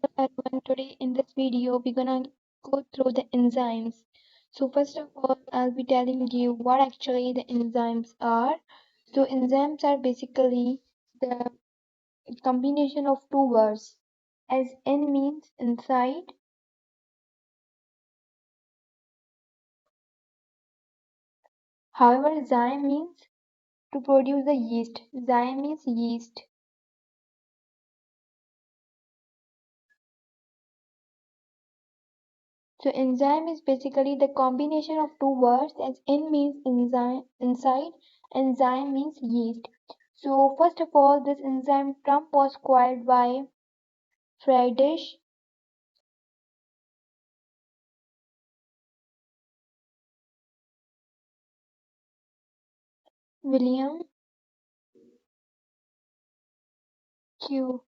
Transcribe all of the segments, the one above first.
Everyone. Today in this video, we're gonna go through the enzymes. So first of all, I'll be telling you what actually the enzymes are. So enzymes are basically the combination of two words. As N means inside, however, zyme means to produce the yeast. Zyme means yeast. So enzyme is basically the combination of two words as N means enzyme inside and zyme means yeast. So first of all this enzyme term was coined by Friedrich William Q.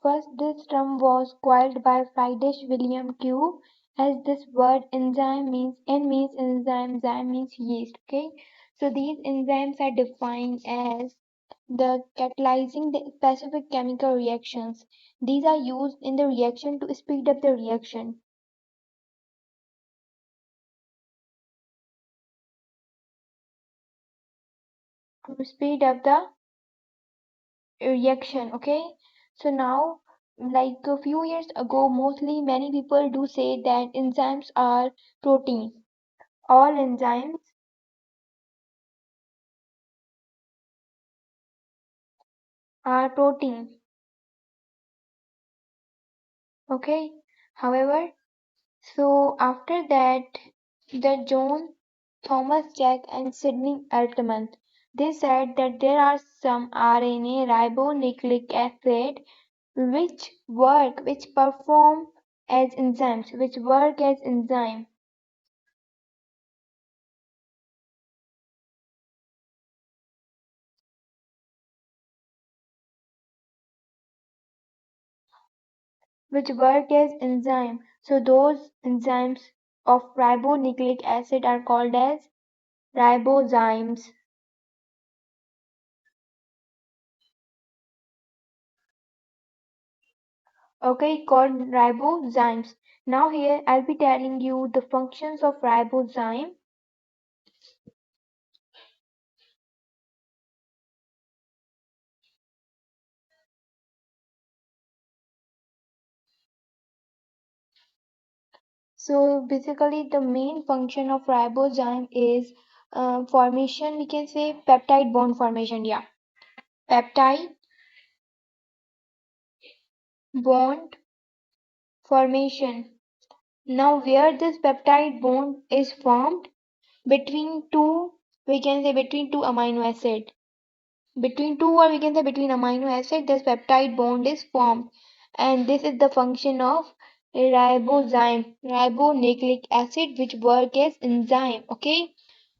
First this term was coined by Friedrich William Q as this word enzyme means N means enzyme, zyme means yeast. Okay. So these enzymes are defined as the catalyzing the specific chemical reactions. These are used in the reaction to speed up the reaction. To speed up the reaction, okay? So now, like a few years ago, mostly many people do say that enzymes are protein. All enzymes are protein, okay? However, so after that, the John Thomas Jack and Sidney Altman, they said that there are some RNA ribonucleic acid which perform as enzymes, which work as enzyme, which work as enzyme. So those enzymes of ribonucleic acid are called as ribozymes. Okay, called ribozymes. Now here I'll be telling you the functions of ribozyme. So basically the main function of ribozyme is formation, we can say peptide bond formation, yeah. Peptide bond formation. Now where this peptide bond is formed between two, we can say between two amino acid. Between two or we can say between amino acid, this peptide bond is formed. And this is the function of ribozyme, ribonucleic acid, which work as enzyme. Okay,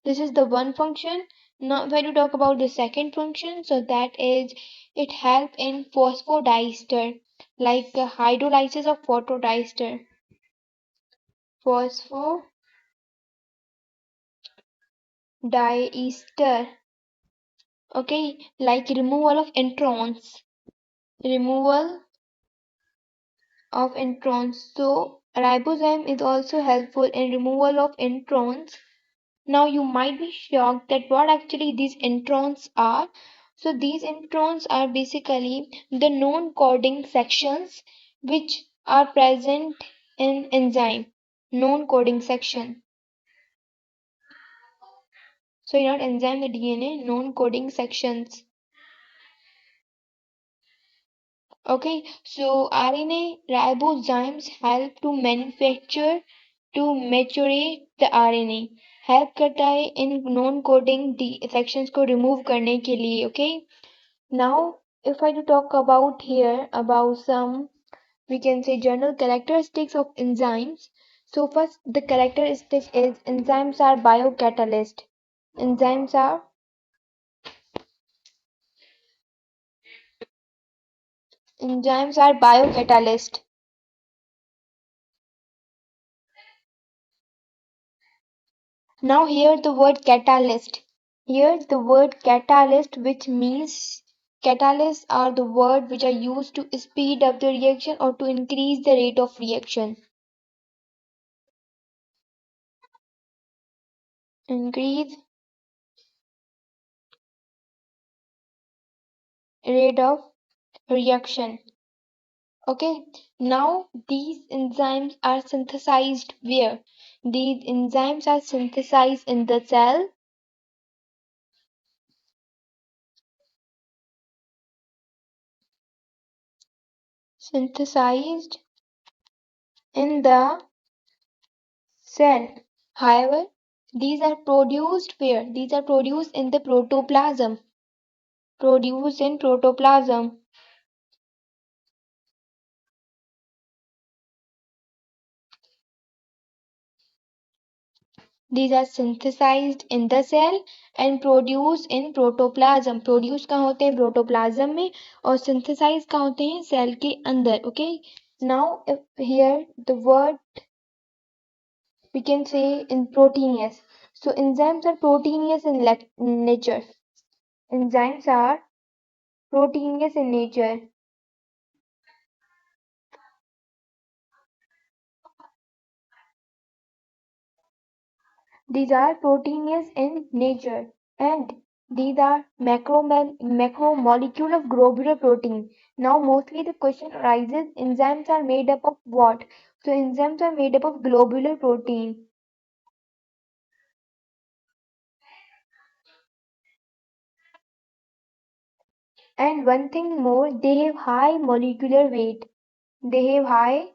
this is the one function. Now when you talk about the second function, so that is it help in phosphodiester, like hydrolysis of photodiester. Phosphodiester. Okay, like removal of introns. Removal of introns. So ribozyme is also helpful in removal of introns. Now you might be shocked that what actually these introns are. So these introns are basically the non-coding sections which are present in enzyme. Non-coding section. So not enzyme, the DNA, non-coding sections. Okay, so RNA ribozymes help to manufacture to maturate the RNA, help करता है in non coding sections को remove करने के लिए. Okay, now if I do talk about here about some, we can say, general characteristics of enzymes. So first the characteristic is enzymes are biocatalyst. Enzymes are biocatalyst. Now here the word catalyst. Here the word catalyst, which means Catalysts are the words which are used to speed up the reaction or to increase the rate of reaction. Increase rate of reaction. Okay, now these enzymes are synthesized where? These enzymes are synthesized in the cell, synthesized in the cell. However, these are produced where? These are produced in the protoplasm. Produced in protoplasm. These are synthesized in the cell and produced in protoplasm. Produce कहाँ होते हैं? Protoplasm में. और synthesize कहाँ होते हैं? Cell के अंदर. Okay. Now, if here the word we can say in proteinous. So enzymes are proteinous in nature. Enzymes are proteinous in nature. These are proteinous in nature and these are macromolecule of globular protein. Now mostly the question arises, enzymes are made up of what? So enzymes are made up of globular protein. And one thing more, they have high molecular weight. They have high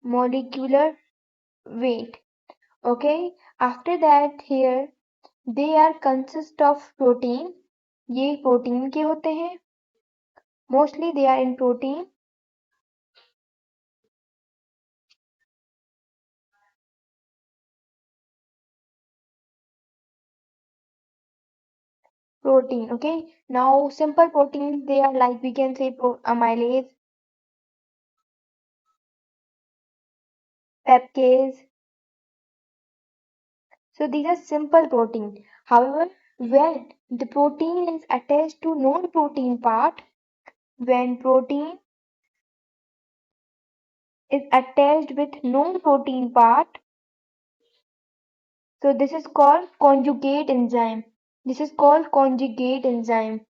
molecular weight. Okay. After that here they are consist of protein. ये protein के होते हैं. Mostly they are in protein. Protein. Okay. Now simple proteins they are like we can say amylase, peptidase. So these are simple protein. However, when the protein is attached to non-protein part, when protein is attached with non-protein part, so this is called conjugate enzyme. This is called conjugate enzyme.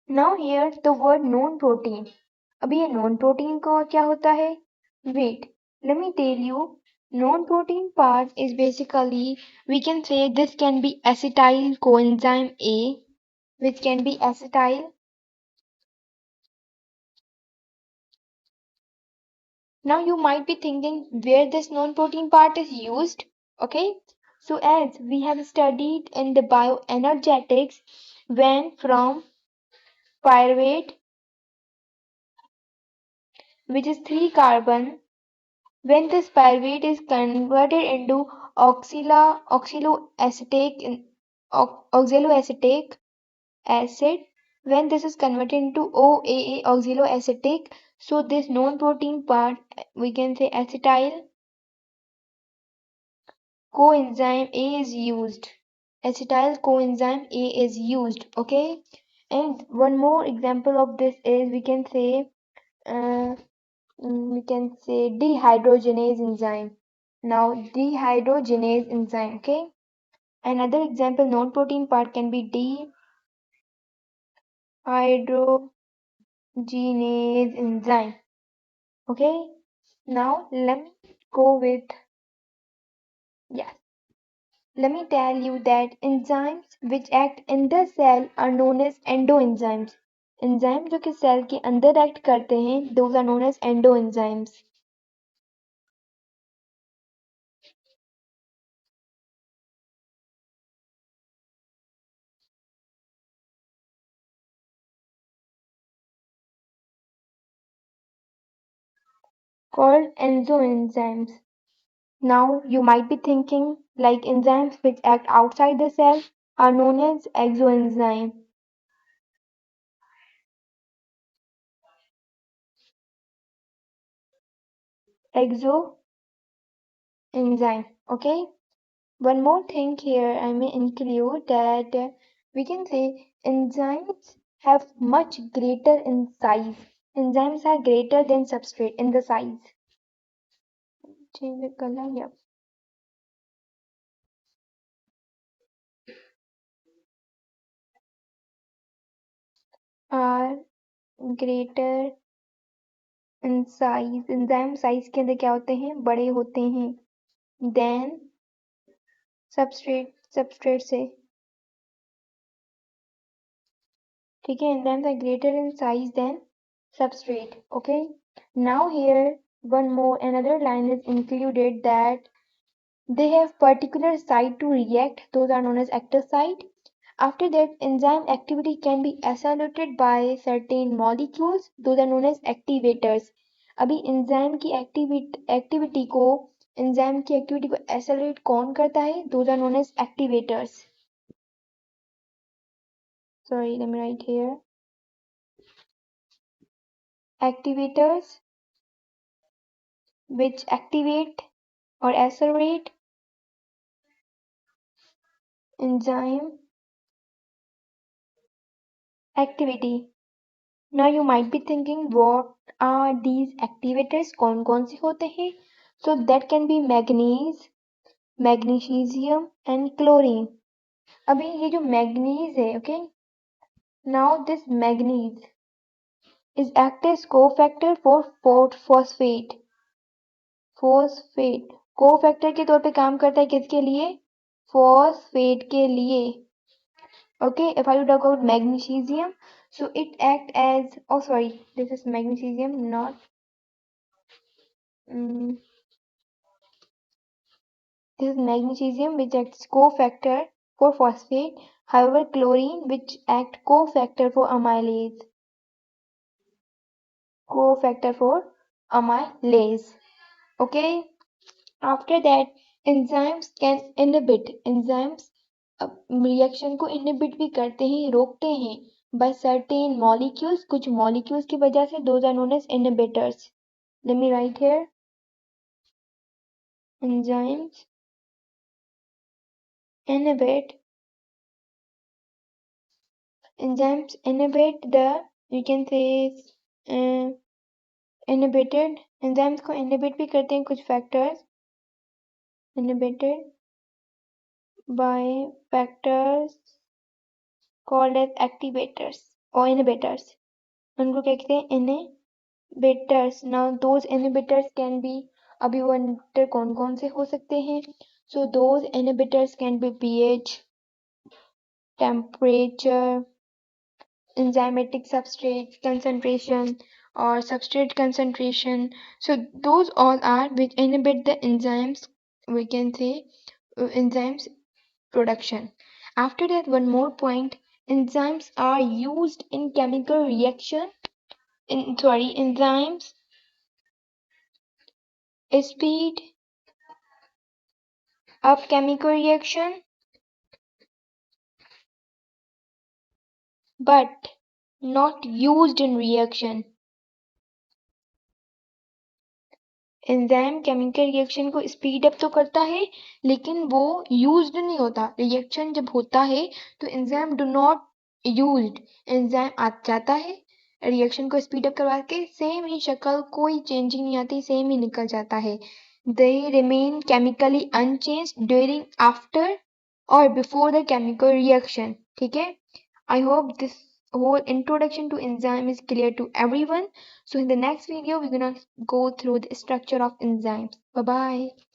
Now here the word non-protein. अभी ये non-protein का क्या होता है? Wait, let me tell you. Non-protein part is basically we can say this can be acetyl coenzyme A, which can be acetyl. Now you might be thinking where this non-protein part is used. Okay, so as we have studied in the bioenergetics, when from pyruvate, which is 3 carbon, when this pyruvate is converted into oxaloacetic oxaloacetic acid, when this is converted into OAA oxaloacetic, so this non-protein part we can say acetyl coenzyme A is used. Acetyl coenzyme A is used. Okay, and one more example of this is uh, we can say dehydrogenase enzyme. Now dehydrogenase enzyme. Okay, another example non-protein part can be dehydrogenase enzyme. Okay, now let me go with yes. Let me tell you that enzymes which act in the cell are known as endoenzymes. Enzyme जो कि cell के अंदर act करते हैं those are known as endoenzymes. Called enzymes. Now you might be thinking like enzymes which act outside the cell are known as exoenzyme. exoenzyme. Okay. One more thing here I may include that we can say enzymes have much greater in size. Enzymes are greater than substrate in the size. Change the color, yeah. Are greater in size. Enzyme size के अंदर क्या होते हैं, बड़े होते हैं then substrate से. ठीक है, enzymes are greater in size than substrate. Okay, now here one more another line is included that they have particular site to react, those are known as active site. After that, enzyme activity can be accelerated by certain molecules, those are known as activators. अभी enzyme की activity को accelerate कौन करता है, those are known as activators. Sorry, let me write here. Activators which activate or accelerate enzyme activity. Now you might be thinking what are these activators, कौन कौन से होते हैं. So that can be manganese, magnesium and chlorine. अभी ये जो manganese है, okay, now this manganese is act as cofactor for phosphate. Cofactor के तौर पे काम करता है किसके लिए, फॉस्फेट के लिए. Okay, if I talk about magnesium, so it act as, oh sorry, this is magnesium, not this is magnesium which acts cofactor for phosphate. However, chlorine which act cofactor for amylase. Okay. After that, enzymes can inhibit. Enzymes reaction को inhibit भी करते हैं, रोकते हैं by certain molecules, कुछ molecules की वजह से. those are known as inhibitors. Let me write here. Enzymes inhibit the, you can say, inhibited. enzymes को inhibit भी करते हैं कुछ factors, inhibited by factors called as activators or inhibitors. उनको क्या कहते हैं, inhibitors. Now those inhibitors can be, अभी वो inhibitor कौन कौन से हो सकते हैं. So those inhibitors can be pH, temperature, enzymatic substrate concentration or substrate concentration. So those all are which inhibit the enzymes, we can say enzymes production. After that, one more point, enzymes are used in chemical reaction. Enzymes speed up chemical reaction but not used in reaction. Enzyme chemical reaction को speed up तो करता है लेकिन वो used नहीं होता. Reaction जब होता है तो enzyme do not used. Enzyme आ जाता है, रिएक्शन को स्पीड अप करवा के सेम ही शक्ल, कोई चेंजिंग नहीं आती, सेम ही निकल जाता है. They remain chemically unchanged during, after और बिफोर द केमिकल रिएक्शन. ठीक है. I hope this whole introduction to enzyme is clear to everyone. So in the next video, we're gonna go through the structure of enzymes. Bye bye.